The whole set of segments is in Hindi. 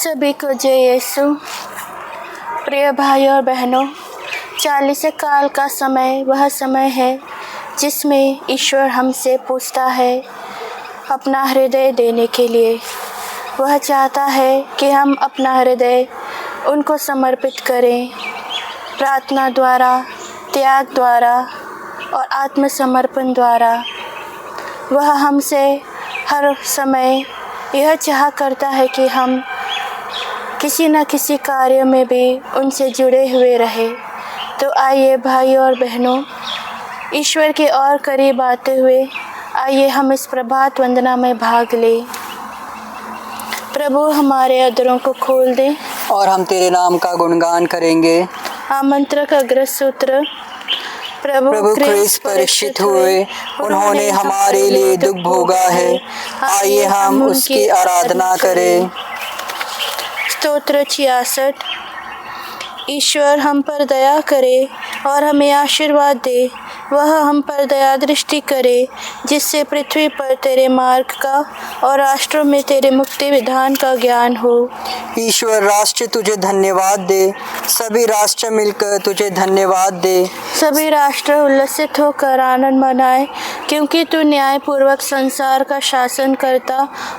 सभी को जय यीशु। प्रिय भाई और बहनों, 40 काल का समय वह समय है जिसमें ईश्वर हमसे पूछता है अपना हृदय देने के लिए। वह चाहता है कि हम अपना हृदय उनको समर्पित करें, प्रार्थना द्वारा, त्याग द्वारा और आत्मसमर्पण द्वारा। वह हमसे हर समय यह चाह करता है कि हम किसी न किसी कार्य में भी उनसे जुड़े हुए रहे। तो आइए भाई और बहनों, ईश्वर के और करीब आते हुए आइए हम इस प्रभात वंदना में भाग लें। प्रभु हमारे अधरों को खोल दे और हम तेरे नाम का गुणगान करेंगे। आमंत्रक अग्र सूत्र। प्रभु क्रिस्त परीक्षित हुए, उन्होंने हमारे लिए दुख भोगा है। आइए हम उसकी आराधना करें। स्तोत्र 66। ईश्वर हम पर दया करे और हमें आशीर्वाद दे। वह हम पर दया दृष्टि करे, जिससे पृथ्वी पर तेरे मार्ग का और राष्ट्रों में तेरे मुक्ति विधान का ज्ञान हो। ईश्वर राष्ट्र तुझे धन्यवाद दे, सभी राष्ट्र मिलकर तुझे धन्यवाद दे। सभी राष्ट्र उल्लसित होकर आनंद मनाए, क्योंकि तू न्यायपूर्वक संसार का शासन करता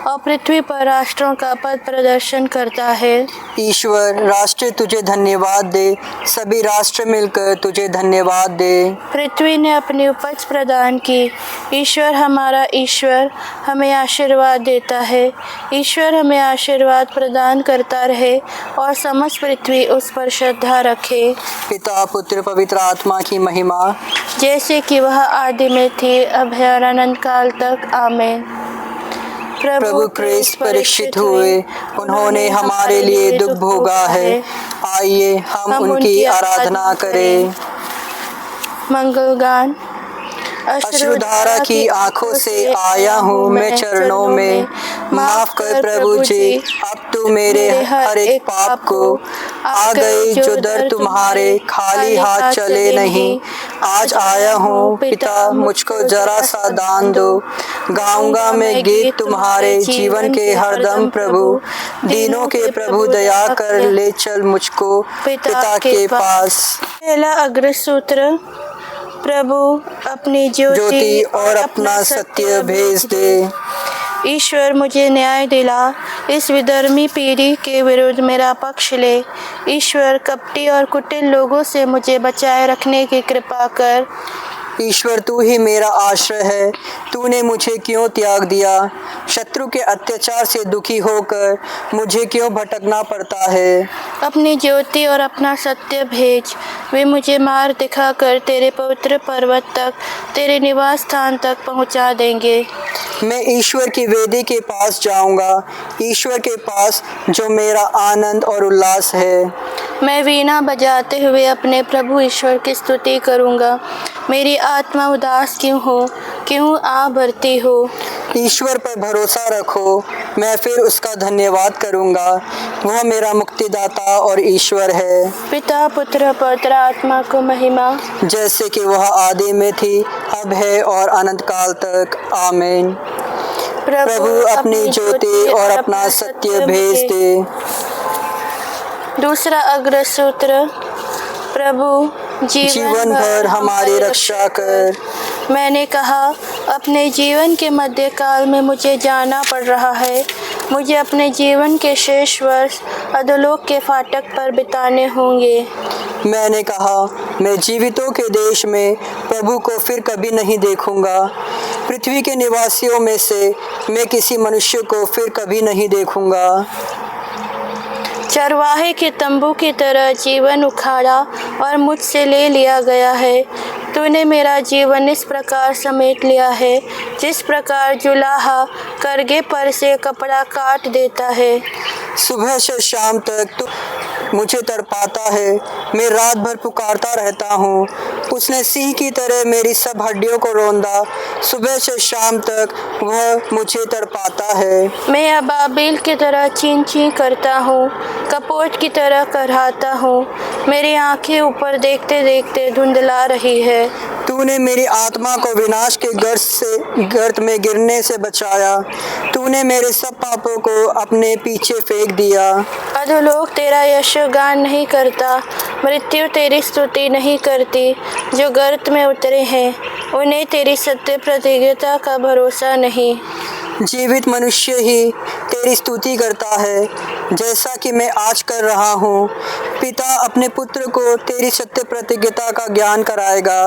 और पृथ्वी पर राष्ट्रों का पद प्रदर्शन करता है। ईश्वर राष्ट्र तुझे धन्यवाद दे, सभी राष्ट्र मिलकर तुझे धन्यवाद दे। पृथ्वी ने अपनी उपज प्रदान की। ईश्वर हमारा ईश्वर हमें आशीर्वाद देता है। ईश्वर हमें आशीर्वाद प्रदान करता रहे और समस्त पृथ्वी उस पर श्रद्धा रखे। पिता पुत्र पवित्र आत्मा की महिमा, जैसे कि वह आदि में थी, अब है और अनंत काल तक। आमीन। प्रभु क्रिस्त परीक्षित हुए, उन्होंने हमारे लिए दुख भोगा है। आइए हम उनकी आराधना करें। मंगल गान। अश्रुधारा की आंखों से आया हूँ मैं चरणों में, माफ कर प्रभु जी अब तू मेरे हर एक पाप को। आ गए जो दर तुम्हारे, खाली हाथ चले नहीं। आज आया हूँ पिता, मुझको जरा सा दान दो। गाऊंगा मैं गीत तुम्हारे जीवन के हरदम प्रभु। दीनों के प्रभु दया कर ले चल मुझको पिता के पास। पहला अग्र सूत्र। प्रभु अपनी ज्योति और अपना सत्य भेज दे। ईश्वर मुझे न्याय दिला, इस विधर्मी पीढ़ी के विरुद्ध मेरा पक्ष ले। ईश्वर कपटी और कुटिल लोगों से मुझे बचाए रखने की कृपा कर। ईश्वर तू ही मेरा आश्रय है, तूने मुझे क्यों त्याग दिया? शत्रु के अत्याचार से दुखी होकर मुझे क्यों भटकना पड़ता है? अपनी ज्योति और अपना सत्य भेज, वे मुझे मार्ग दिखाकर तेरे पवित्र पर्वत तक, तेरे निवास स्थान तक पहुंचा देंगे। मैं ईश्वर की वेदी के पास जाऊंगा, ईश्वर के पास जो मेरा आनंद और उल्लास है। मैं वीणा बजाते हुए अपने प्रभु ईश्वर की स्तुति करूंगा। मेरी आत्मा उदास क्यों आ भरती हो? ईश्वर पर भरोसा रखो, मैं फिर उसका धन्यवाद करूंगा। वह मेरा मुक्तिदाता और ईश्वर है। पिता पुत्र पवित्र आत्मा को महिमा, जैसे कि वह आदि में थी, अब है और अनंत काल तक। आमीन। प्रभु अपनी ज्योति और अपना सत्य भेज दे। दूसरा अग्र सूत्र। प्रभु जीवन भर हमारी रक्षा कर। मैंने कहा, अपने जीवन के मध्य काल में मुझे जाना पड़ रहा है। मुझे अपने जीवन के शेष वर्ष अधोलोक के फाटक पर बिताने होंगे। मैंने कहा, मैं जीवितों के देश में प्रभु को फिर कभी नहीं देखूंगा। पृथ्वी के निवासियों में से मैं किसी मनुष्य को फिर कभी नहीं देखूंगा। चरवाहे के तंबू की तरह जीवन उखाड़ा और मुझसे ले लिया गया है। तूने मेरा जीवन इस प्रकार समेट लिया है, जिस प्रकार जुलाहा करगे पर से कपड़ा काट देता है। सुबह से शाम तक मुझे तड़पाता है। मैं रात भर पुकारता रहता हूँ। उसने सिंह की तरह मेरी सब हड्डियों को रौंदा। सुबह से शाम तक वह मुझे तड़पाता है। मैं अबाबिल की तरह चीं चीं करता हूँ, कपोत की तरह करहाता हूँ। मेरी आंखें ऊपर देखते देखते धुंधला रही है। तूने मेरी आत्मा को विनाश के गर्त में गिरने से बचाया। तूने मेरे सब पापों को अपने पीछे फेंक दिया। अधोलोक तेरा यशगान नहीं करता, मृत्यु तेरी स्तुति नहीं करती। जो गर्त में उतरे हैं उन्हें तेरी सत्य प्रतिज्ञता का भरोसा नहीं। जीवित मनुष्य ही तेरी स्तुति करता है, जैसा कि मैं आज कर रहा हूँ। पिता अपने पुत्र को तेरी सत्य प्रतिज्ञता का ज्ञान कराएगा।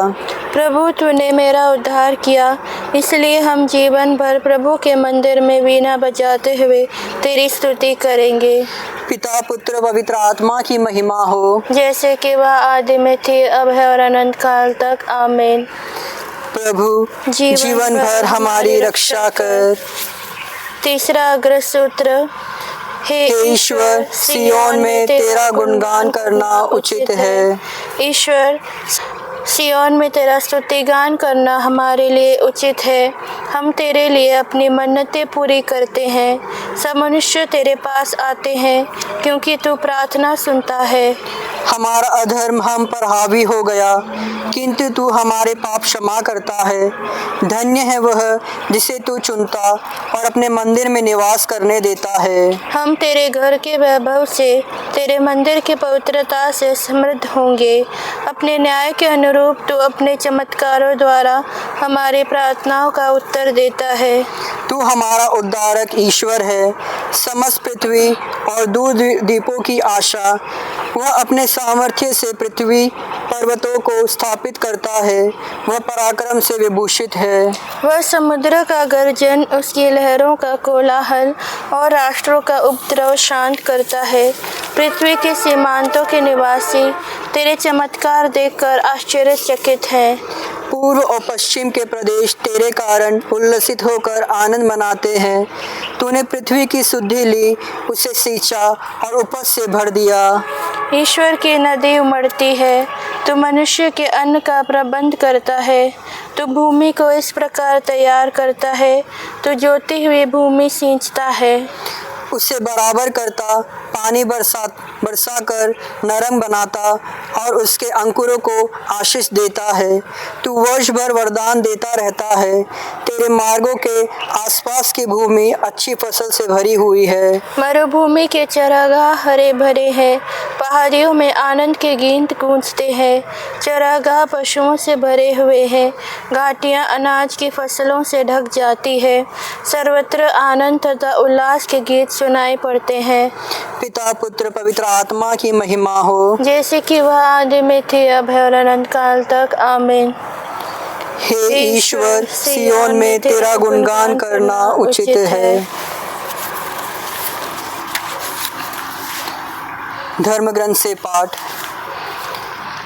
प्रभु तूने मेरा उद्धार किया, इसलिए हम जीवन भर प्रभु के मंदिर में वीणा बजाते हुए तेरी स्तुति करेंगे। पिता पुत्र पवित्र आत्मा की महिमा हो, जैसे कि वह आदि में थी, अब है और अनंत काल तक। आमीन। प्रभु जीवन भर हमारी रक्षा कर। तीसरा अग्र सूत्र। हे ईश्वर, सियोन में तेरा गुणगान करना उचित है। ईश्वर, सियोन में तेरा स्तुतिगान करना हमारे लिए उचित है। हम तेरे लिए अपनी मन्नतें पूरी करते हैं। सब मनुष्य तेरे पास आते हैं, क्योंकि तू प्रार्थना सुनता है। हमारा अधर्म हम पर हावी हो गया, किंतु तू हमारे पाप क्षमा करता है। धन्य है वह जिसे तू चुनता और अपने मंदिर में निवास करने देता है। हम तेरे घर के वैभव से, तेरे मंदिर की पवित्रता से समृद्ध होंगे। अपने न्याय के अनुरूप तू अपने चमत्कारों द्वारा हमारी प्रार्थनाओं का उत्तर देता है। तू हमारा उद्धारक ईश्वर है, समस्त पृथ्वी और दूर द्वीपों की आशा। वह अपने सामर्थ्य से पृथ्वी पर्वतों को स्थापित करता है। वह पराक्रम से विभूषित है। वह समुद्र का गर्जन, उसकी लहरों का कोलाहल और राष्ट्रों का उपद्रव शांत करता है। पृथ्वी के सीमांतों के निवासी तेरे चमत्कार देखकर आश्चर्यचकित हैं। पूर्व और पश्चिम के प्रदेश तेरे कारण उल्लसित होकर आनंद मनाते हैं। तूने पृथ्वी की सुधि ली, उसे सींचा और उपज से भर दिया। ईश्वर की नदी उमड़ती है, तू मनुष्य के अन्न का प्रबंध करता है। तू भूमि को इस प्रकार तैयार करता है, तू जोती हुई भूमि सींचता है। उसे बराबर करता, पानी बरसा कर नरम बनाता और उसके अंकुरों को आशीष देता है। तू वर्ष भर वरदान देता रहता है। तेरे मार्गों के आसपास की भूमि अच्छी फसल से भरी हुई है। मरुभूमि के चरागाह हरे भरे हैं, पहाड़ियों में आनंद के गीत गूंजते हैं। चरागाह पशुओं से भरे हुए हैं, घाटियां अनाज की फसलों से ढक जाती है। सर्वत्र आनंद तथा उल्लास के गीत सुनाई पड़ते हैं। पिता पुत्र पवित्र आत्मा की महिमा हो, जैसे कि वह आदि में थी, अब है और अनंत काल तक। आमीन। हे ईश्वर, सियोन में तेरा गुणगान करना उचित है। धर्म ग्रंथ से पाठ।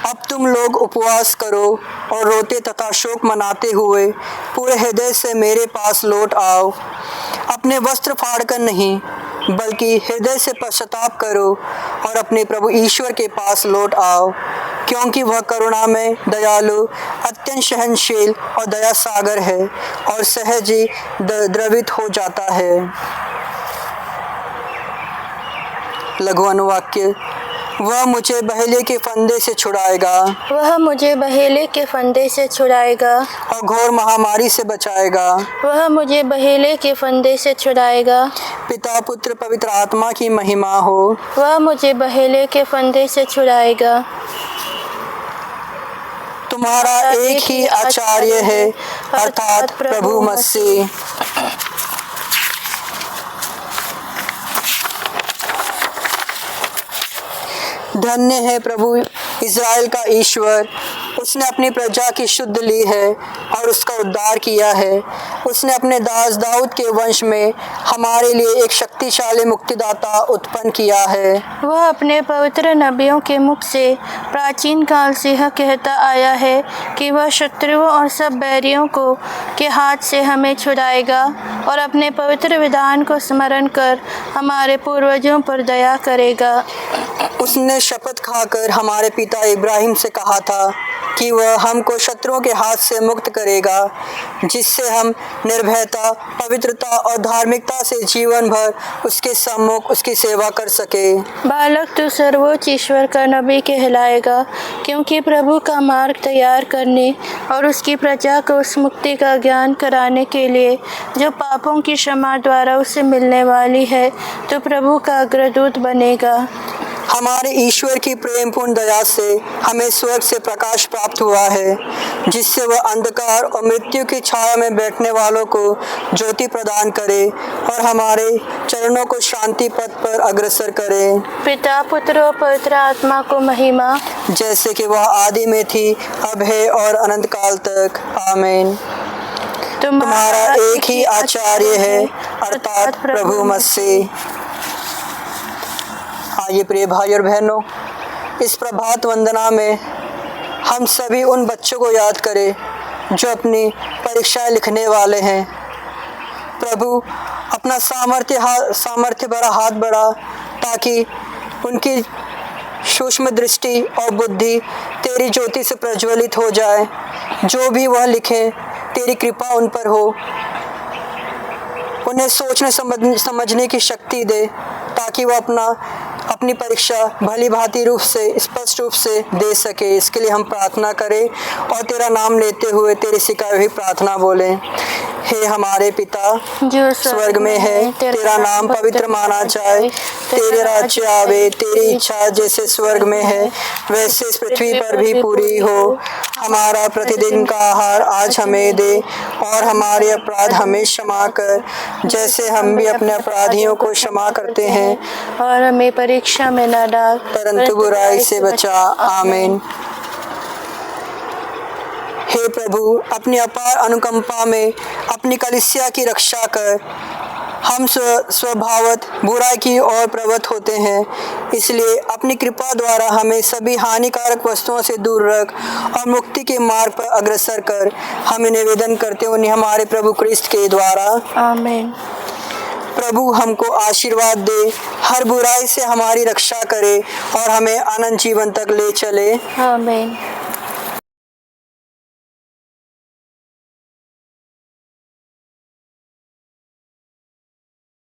अब तुम लोग उपवास करो और रोते तथा शोक मनाते हुए पूरे हृदय से मेरे पास लौट आओ। अपने वस्त्र फाड़कर नहीं, बल्कि हृदय से पश्चाताप करो और अपने प्रभु ईश्वर के पास लौट आओ, क्योंकि वह करुणामय, दयालु, अत्यंत सहनशील और दया सागर है और सहज ही द्रवित हो जाता है। लघु अनुवाक्य। वह मुझे बहेलिए के फंदे से छुड़ाएगा। वह मुझे बहेले के फंदे से छुड़ाएगा और घोर महामारी से बचाएगा। वह मुझे बहेले के फंदे से छुड़ाएगा। पिता पुत्र पवित्र आत्मा की महिमा हो। वह मुझे बहेले के फंदे से छुड़ाएगा। तुम्हारा एक ही आचार्य है, अर्थात प्रभु मसीह। धन्य है प्रभु इज़राइल का ईश्वर, उसने अपनी प्रजा की शुद्ध ली है और उसका उद्धार किया है। उसने अपने दास दाऊद के वंश में हमारे लिए एक शक्तिशाली मुक्तिदाता उत्पन्न किया है। वह अपने पवित्र नबियों के मुख से प्राचीन काल से यह कहता आया है कि वह शत्रुओं और सब बैरियों को के हाथ से हमें छुड़ाएगा और अपने पवित्र विधान को स्मरण कर हमारे पूर्वजों पर दया करेगा। उसने शपथ खाकर हमारे पिता इब्राहिम से कहा था कि वह हमको शत्रुओं के हाथ से मुक्त करेगा, जिससे हम निर्भयता, पवित्रता और धार्मिकता से जीवन भर उसके सम्मुख उसकी सेवा कर सके। बालक तू सर्वोच्च ईश्वर का नबी कहलाएगा, क्योंकि प्रभु का मार्ग तैयार करने और उसकी प्रजा को उस मुक्ति का ज्ञान कराने के लिए जो पापों की क्षमा द्वारा उसे मिलने वाली है, तो प्रभु का अग्रदूत बनेगा। हमारे ईश्वर की प्रेमपूर्ण दया से हमें स्वर्ग से प्रकाश प्राप्त हुआ है, जिससे वह अंधकार और मृत्यु की छाया में बैठने वालों को ज्योति प्रदान करे और हमारे चरणों को शांति पथ पर अग्रसर करे। पिता, पुत्र और पवित्र आत्मा को महिमा, जैसे कि वह आदि में थी, अब है और अनंत काल तक। आमीन। तुम्हारा एक ही आचार्य है, अर्थात प्रभु मसीह। आइए प्रिय भाई और बहनों, इस प्रभात वंदना में हम सभी उन बच्चों को याद करें जो अपनी परीक्षाएं लिखने वाले हैं। प्रभु अपना सामर्थ्य भरा हाथ बढ़ा ताकि उनकी सूक्ष्म दृष्टि और बुद्धि तेरी ज्योति से प्रज्वलित हो जाए। जो भी वह लिखे तेरी कृपा उन पर हो। उन्हें सोचने समझने की शक्ति दे ताकि वह अपनी परीक्षा भली भांति रूप से, स्पष्ट रूप से दे सके। इसके लिए हम प्रार्थना करें और तेरा नाम लेते हुए तेरी सिखाई हुई प्रार्थना बोलें। हे हमारे पिता जो स्वर्ग में है, तेरा नाम पवित्र माना जाए, तेरे राज्य आवे, तेरी इच्छा जैसे स्वर्ग में है वैसे इस पृथ्वी पर भी पूरी हो। हमारा प्रतिदिन का आहार आज हमें दे और हमारे अपराध हमें क्षमा कर, जैसे हम भी अपने अपराधियों को क्षमा करते हैं, और हमें परीक्षा में न डाल परंतु बुराई से बचा। आमीन। हे प्रभु, अपनी अपार अनुकंपा में अपनी कलीसिया की रक्षा कर। हम स्वभावत बुराई की ओर प्रवृत्त होते हैं, इसलिए अपनी कृपा द्वारा हमें सभी हानिकारक वस्तुओं से दूर रख और मुक्ति के मार्ग पर अग्रसर कर। हमें निवेदन करते उन्हें हमारे प्रभु क्रिस्त के द्वारा। आमीन। प्रभु हमको आशीर्वाद दे, हर बुराई से हमारी रक्षा करे और हमें अनंत जीवन तक ले चले। आमीन।